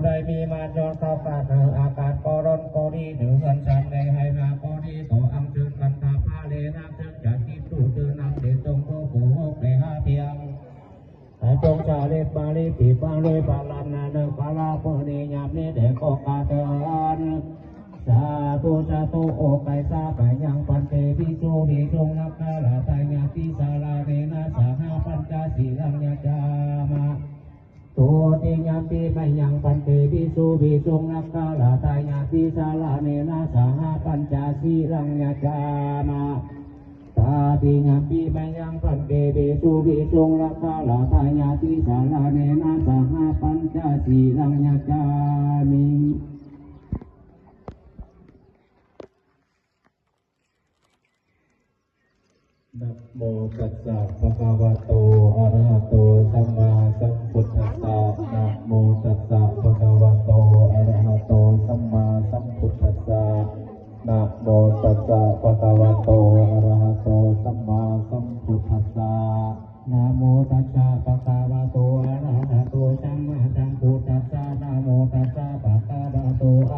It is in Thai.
ได้มีมาจนเข้ากาเถออากาศก็ร้อนก็ดีเดือดสันในให้นาก็ดีต่ออังเชิญกันตาพาเลน้ำเชิญจากที่ตู้เตือนนำเด็ดตรงโกโก้ไปหาเพียงจงชาเลปาลีปีปาลีปาลานาเนปาลาโพนียามนี้เด็กก็กาเถอนสาธุโอไกสาไปยังปันเตปิโสภิจงนักนาลาตายาติสาลาเนนะสหปัญจศีลังยาจามะตัวติญาติไปยังปันเตปิโสภิจงนักนาลาตายาติสาลาเนนะสหปัญจศีลังยาจามะตาติญาติไปยังปันเตปิโสภิจงนักนาลาตายาติสาลาเนนะสหปัญจศีลังยาจามินะโมตัสสะภะคะวะโตอะระหะโตสัมมาสัมพุทธัสสะนะโมตัสสะภะคะวะโตอะระหะโตสัมมาสัมพุทธัสสะนะโมตัสสะภะคะวะโตอะระหะโตสัมมาสัมพุทธัสสะนะโมตัสสะภะคะวะโตอะระหะโตสัมมาสัมพุทธัสสะนะโมตัสสะภะคะวะโตอะ